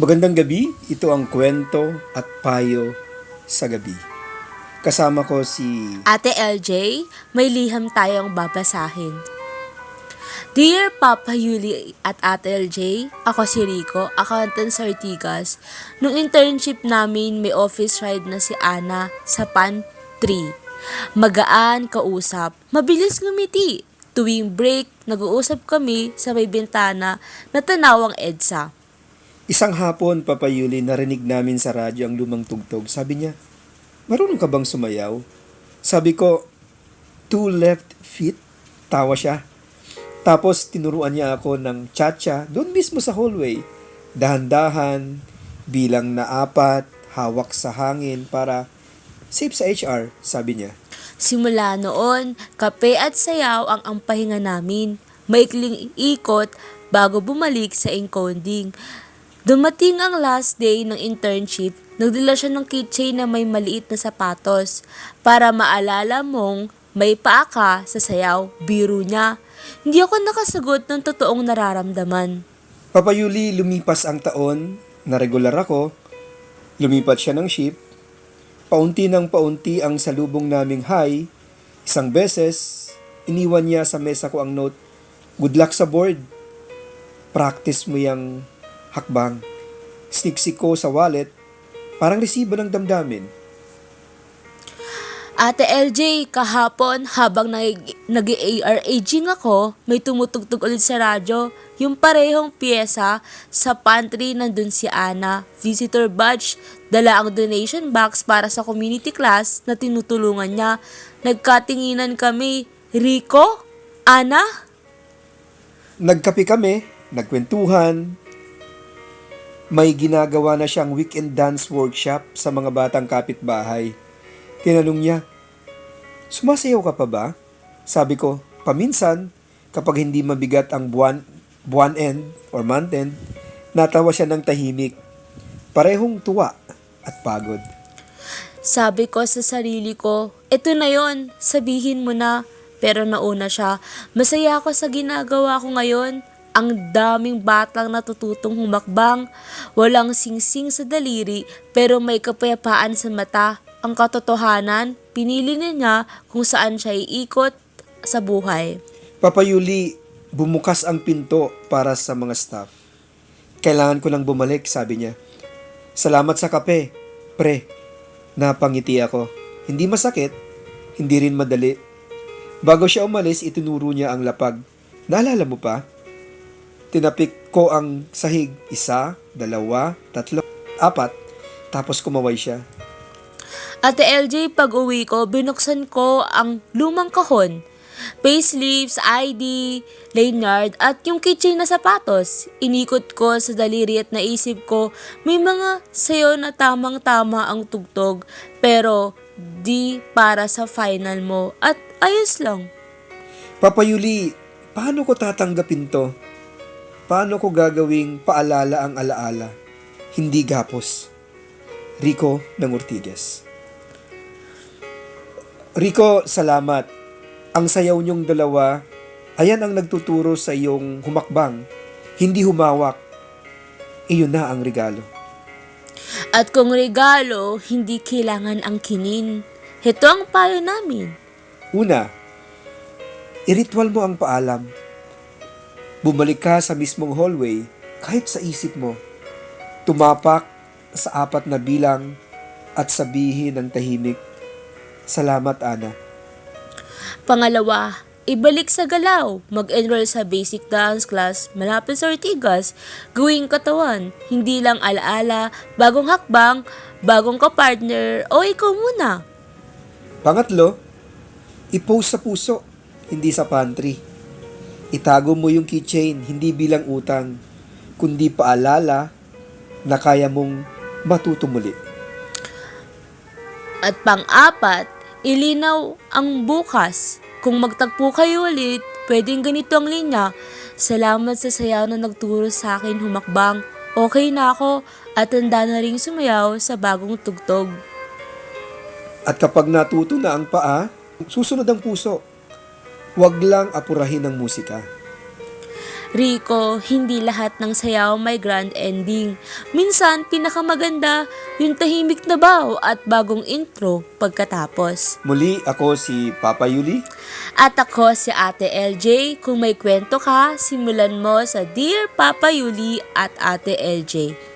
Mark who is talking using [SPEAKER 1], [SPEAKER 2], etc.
[SPEAKER 1] Magandang gabi, ito ang kwento at payo sa gabi. Kasama ko si...
[SPEAKER 2] Ate LJ, may liham tayong babasahin. Dear Papa Yuli at Ate LJ, ako si Rico, accountant sa Ortigas. Nung internship namin, may office ride na si Ana sa pantry. Magaan, kausap, mabilis ngumiti. Tuwing break, nag-uusap kami sa may bintana na tanawang EDSA.
[SPEAKER 1] Isang hapon, Papa Yuli, narinig namin sa radyo ang lumang tugtog. Sabi niya, marunong ka bang sumayaw? Sabi ko, two left feet? Tawa siya. Tapos tinuruan niya ako ng cha-cha doon mismo sa hallway. Dahan-dahan, bilang na 4, hawak sa hangin para safe sa HR, sabi niya.
[SPEAKER 2] Simula noon, kape at sayaw ang pahinga namin. Maikling ikot bago bumalik sa encoding. Dumating ang last day ng internship, nagdala siya ng keychain na may maliit na sapatos para maalala mong may paa ka sa sayaw, biro niya. Hindi ako nakasagot ng totoong nararamdaman.
[SPEAKER 1] Papa Yuli, lumipas ang taon, na regular ako, lumipat siya ng ship, paunti ng paunti ang salubong naming hi, isang beses, iniwan niya sa mesa ko ang note, good luck sa board, practice mo yung hakbang. Sniksik ko sa wallet, parang resibo ng damdamin.
[SPEAKER 2] Ate LJ, kahapon habang nag-ARAGing ako, may tumutugtog ulit sa radyo. Yung parehong pyesa sa pantry nandun si Ana. Visitor badge, dala ang donation box para sa community class na tinutulungan niya. Nagkatinginan kami. Rico? Ana?
[SPEAKER 1] Nagkape kami, nagkwentuhan, may ginagawa na siyang weekend dance workshop sa mga batang kapitbahay. Tinanong niya, sumasayaw ka pa ba? Sabi ko, paminsan, kapag hindi mabigat ang buwan end or month end, natawa siya ng tahimik. Parehong tuwa at pagod.
[SPEAKER 2] Sabi ko sa sarili ko, eto na yon, sabihin mo na. Pero nauna siya, masaya ako sa ginagawa ko ngayon. Ang daming batang natututong humakbang, walang singsing sa daliri pero may kapayapaan sa mata. Ang katotohanan, pinili niya kung saan siya iikot sa buhay.
[SPEAKER 1] Papa Yuli, bumukas ang pinto para sa mga staff. Kailangan ko lang bumalik, sabi niya. Salamat sa kape, pre. Napangiti ako. Hindi masakit, hindi rin madali. Bago siya umalis, itinuro niya ang lapag. Naalala mo pa? Tinapik ko ang sahig. 1, 2, 3, 4. Tapos kumaway siya.
[SPEAKER 2] Ate LJ, pag uwi ko, binuksan ko ang lumang kahon. Payslips, ID, lanyard, at yung keychain na sapatos. Inikot ko sa daliri at naisip ko, may mga sayo na tamang-tama ang tugtog, pero di para sa final mo at ayos lang.
[SPEAKER 1] Papa Yuli, paano ko tatanggapin to? Paano ko gagawing paalala ang alaala? Hindi gapos. Rico ng Ortigas. Rico, salamat. Ang sayaw niyong dalawa, ayan ang nagtuturo sa iyong humakbang. Hindi humawak. Iyon na ang regalo.
[SPEAKER 2] At kung regalo, hindi kailangan ang kinin. Ito ang payo namin.
[SPEAKER 1] Una, iritwal mo ang paalam. Bumalik ka sa mismong hallway kahit sa isip mo. Tumapak sa 4 na bilang at sabihin ng tahimik, salamat, Ana.
[SPEAKER 2] Pangalawa, ibalik sa galaw. Mag-enroll sa basic dance class malapit sa Ortigas. Gawing katawan, hindi lang alaala, bagong hakbang, bagong kapartner, o ikaw muna.
[SPEAKER 1] Pangatlo, i-post sa puso, hindi sa pantry. Itago mo yung keychain, hindi bilang utang, kundi paalala na kaya mong matutumuli.
[SPEAKER 2] At pang-apat, ilinaw ang bukas. Kung magtagpo kayo ulit, pwedeng ganito ang linya. Salamat sa sayaw na nagturo sa akin humakbang. Okay na ako at handa na ring sumayaw sa bagong tugtog.
[SPEAKER 1] At kapag natuto na ang paa, susunod ang puso. Huwag lang apurahin ng musika.
[SPEAKER 2] Rico, hindi lahat ng sayaw may grand ending. Minsan, pinakamaganda yung tahimik na bow at bagong intro pagkatapos.
[SPEAKER 1] Muli, ako si Papa Yuli.
[SPEAKER 2] At ako si Ate LJ. Kung may kwento ka, simulan mo sa Dear Papa Yuli at Ate LJ.